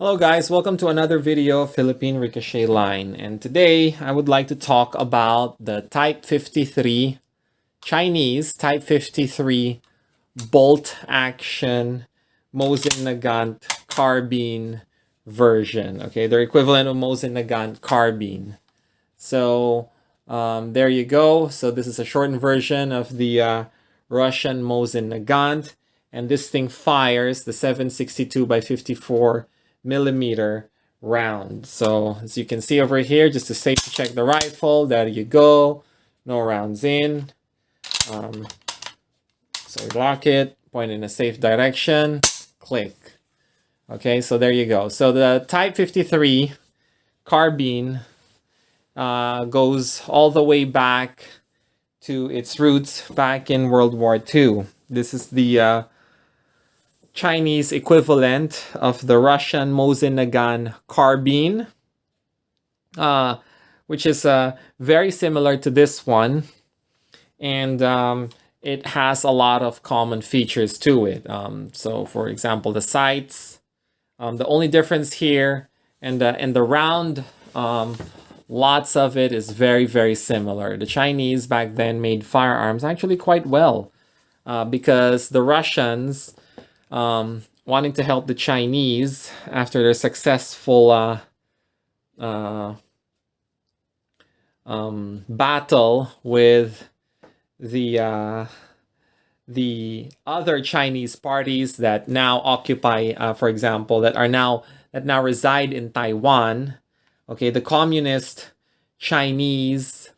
Hello guys, welcome to another video of Philippine Ricochet Line. And today I would like to talk about the Type 53, Chinese Type 53 bolt action Mosin Nagant carbine version. Okay, their equivalent of Mosin Nagant carbine. So there you go. So this is a shortened version of the Russian Mosin Nagant. And this thing fires the 7.62 by 54 millimeter round. So as you can see over here, just to safety check the rifle, there you go, no rounds in. So lock it, point in a safe direction, click. Okay, so there you go. So the Type 53 carbine goes all the way back to its roots back in World War II. This is the Chinese equivalent of the Russian Mosin Nagant carbine, which is very similar to this one, and it has a lot of common features to it. So, for example, the sights. The only difference here, and the round, lots of it is very, very similar. The Chinese back then made firearms actually quite well, because the Russians, wanting to help the Chinese after their successful battle with the other Chinese parties that now occupy, for example, that now reside in Taiwan. Okay, the communist Chinese,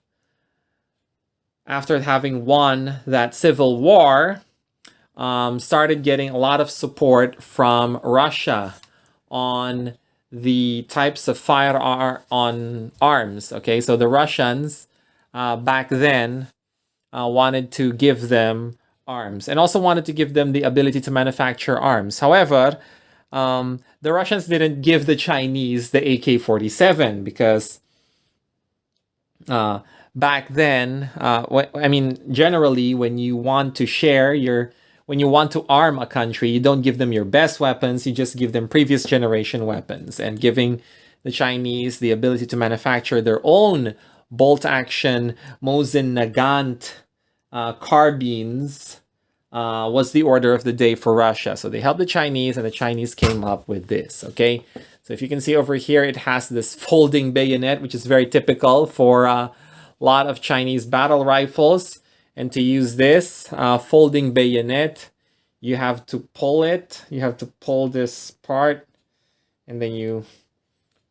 after having won that civil war, started getting a lot of support from Russia on the types of arms. Okay, so the Russians back then wanted to give them arms and also wanted to give them the ability to manufacture arms. However, the Russians didn't give the Chinese the AK-47 because back then, I mean, generally, when you want to when you want to arm a country, you don't give them your best weapons, you just give them previous generation weapons. And giving the Chinese the ability to manufacture their own bolt-action Mosin Nagant carbines was the order of the day for Russia. So they helped the Chinese, and the Chinese came up with this, okay? So if you can see over here, it has this folding bayonet, which is very typical for a lot of Chinese battle rifles. And to use this folding bayonet, you have to pull it. You have to pull this part, and then you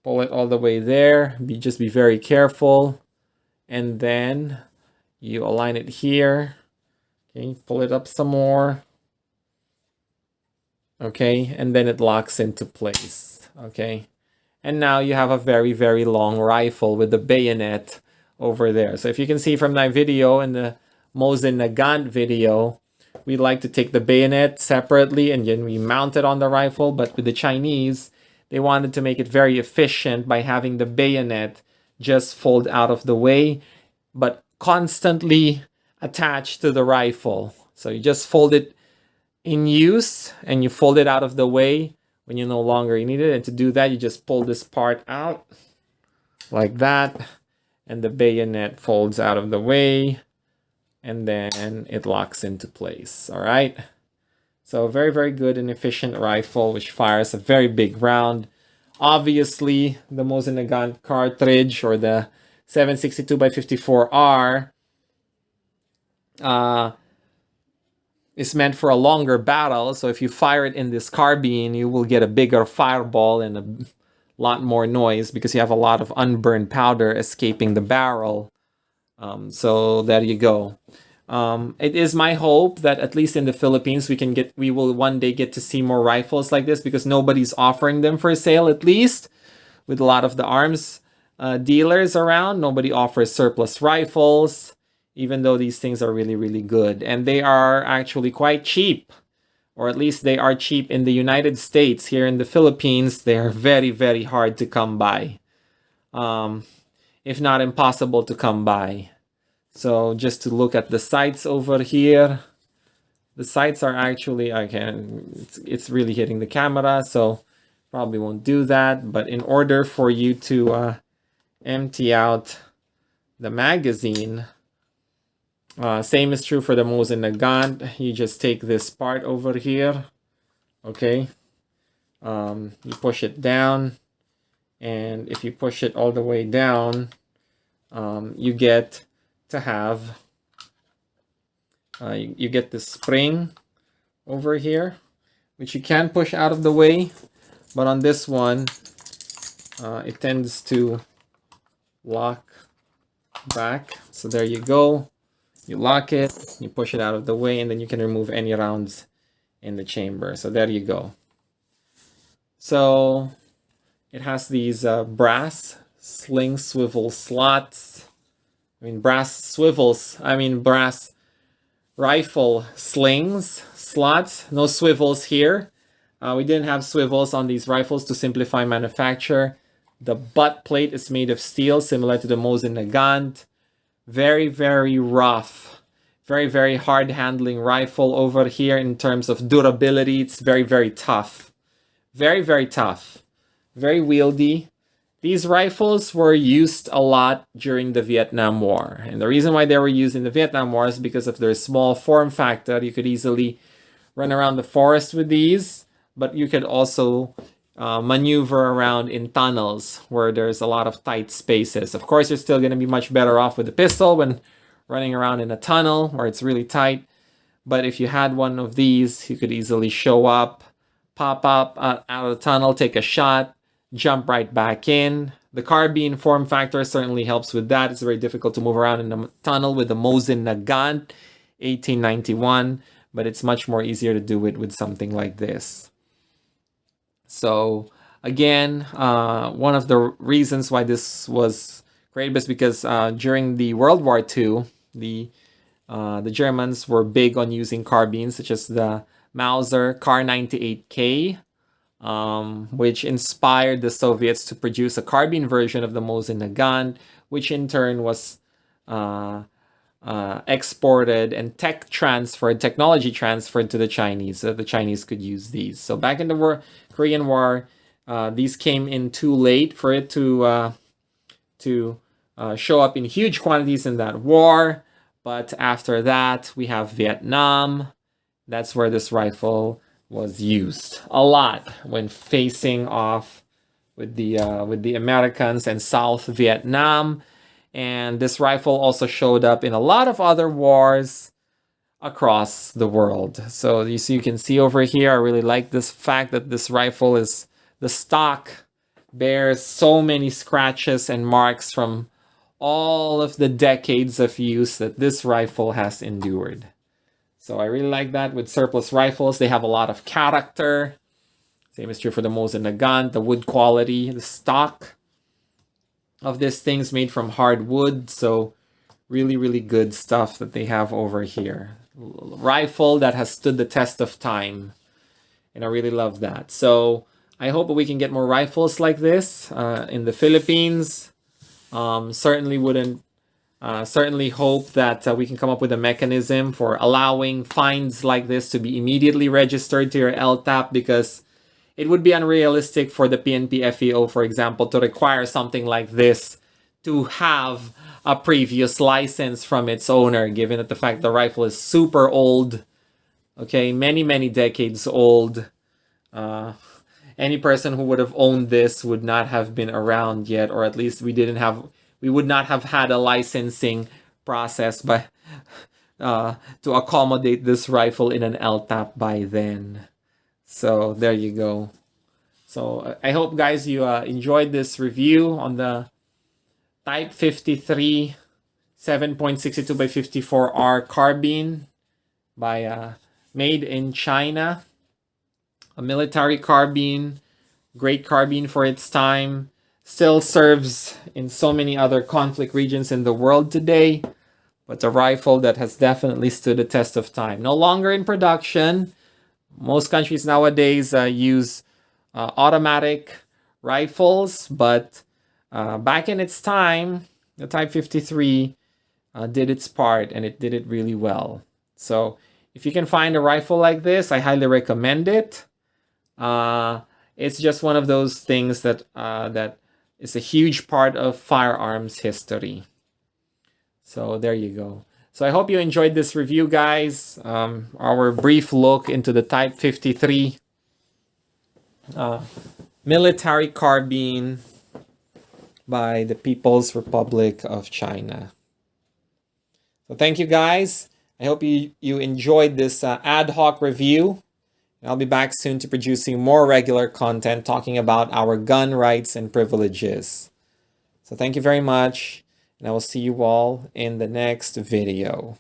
pull it all the way there. Just be very careful. And then you align it here. Okay, pull it up some more. Okay, and then it locks into place. Okay, and now you have a very, very long rifle with the bayonet over there. So if you can see from my video and the Mosin Nagant video, we like to take the bayonet separately and then we mount it on the rifle. But with the Chinese, they wanted to make it very efficient by having the bayonet just fold out of the way, but constantly attached to the rifle. So you just fold it in use and you fold it out of the way when you no longer need it. And to do that, you just pull this part out like that, and the bayonet folds out of the way, and then it locks into place. All right. So very, very good and efficient rifle, which fires a very big round. Obviously, the Mosin Nagant cartridge, or the 7.62 by 54R, is meant for a longer battle. So if you fire it in this carbine, you will get a bigger fireball and a lot more noise because you have a lot of unburned powder escaping the barrel. So there you go. It is my hope that at least in the Philippines we will one day get to see more rifles like this, because nobody's offering them for sale. At least with a lot of the arms dealers around, nobody offers surplus rifles, even though these things are really, really good, and they are actually quite cheap, or at least they are cheap in the United States. Here in the Philippines, they are very, very hard to come by, if not impossible to come by. So just to look at the sights over here, the sights are actually, it's really hitting the camera. So probably won't do that, but in order for you to empty out the magazine, same is true for the Mosin Nagant. You just take this part over here, okay? You push it down, and if you push it all the way down, you get to have you get the spring over here, which you can push out of the way, but on this one, it tends to lock back. So there you go. You lock it, you push it out of the way, and then you can remove any rounds in the chamber. So there you go. So it has these brass sling swivel slots. Brass rifle slings slots. No swivels here. We didn't have swivels on these rifles to simplify manufacture. The butt plate is made of steel, similar to the Mosin Nagant. Very, very rough. Very, very hard handling rifle over here in terms of durability. It's very, very tough. Very, very tough. Very wieldy. These rifles were used a lot during the Vietnam War. And the reason why they were used in the Vietnam War is because of their small form factor. You could easily run around the forest with these, but you could also maneuver around in tunnels where there's a lot of tight spaces. Of course, you're still going to be much better off with the pistol when running around in a tunnel where it's really tight. But if you had one of these, you could easily show up, pop up out of the tunnel, take a shot, jump right back in. The carbine form factor certainly helps with that. It's very difficult to move around in a tunnel with the Mosin Nagant 1891, but it's much more easier to do it with something like this. So again, one of the reasons why this was great was because during the World War II, the Germans were big on using carbines, such as the Mauser Kar 98K, which inspired the Soviets to produce a carbine version of the Mosin Nagant, which in turn was exported and technology transferred to the Chinese, so the Chinese could use these. So back in the Korean War, these came in too late for it to show up in huge quantities in that war. But after that, we have Vietnam. That's where this rifle was used a lot when facing off with the Americans and South Vietnam. And this rifle also showed up in a lot of other wars across the world. So you can see over here, I really like this fact that this rifle is, the stock bears so many scratches and marks from all of the decades of use that this rifle has endured. So I really like that with surplus rifles. They have a lot of character. Same is true for the Mosin Nagant, the wood quality, the stock of this thing's made from hard wood. So really, really good stuff that they have over here. Rifle that has stood the test of time. And I really love that. So I hope that we can get more rifles like this in the Philippines. Certainly hope that we can come up with a mechanism for allowing finds like this to be immediately registered to your LTAP, because it would be unrealistic for the PNP FEO, for example, to require something like this to have a previous license from its owner, given that the fact the rifle is super old, okay, many, many decades old. Any person who would have owned this would not have been around yet, or at least we would not have had a licensing process to accommodate this rifle in an LTAP by then. So there you go. So I hope, guys, you enjoyed this review on the Type 53 7.62 by 54R carbine by made in China. A military carbine, great carbine for its time, still serves in so many other conflict regions in the world today, but a rifle that has definitely stood the test of time. No longer in production. Most countries nowadays use automatic rifles, but back in its time, the Type 53 did its part, and it did it really well. So if you can find a rifle like this, I highly recommend it. it's just one of those things that that is a huge part of firearms history. So there you go. So I hope you enjoyed this review, guys. Our brief look into the Type 53 military carbine by the People's Republic of China. So thank you, guys. I hope you enjoyed this ad hoc review. I'll be back soon to producing more regular content talking about our gun rights and privileges. So thank you very much, and I will see you all in the next video.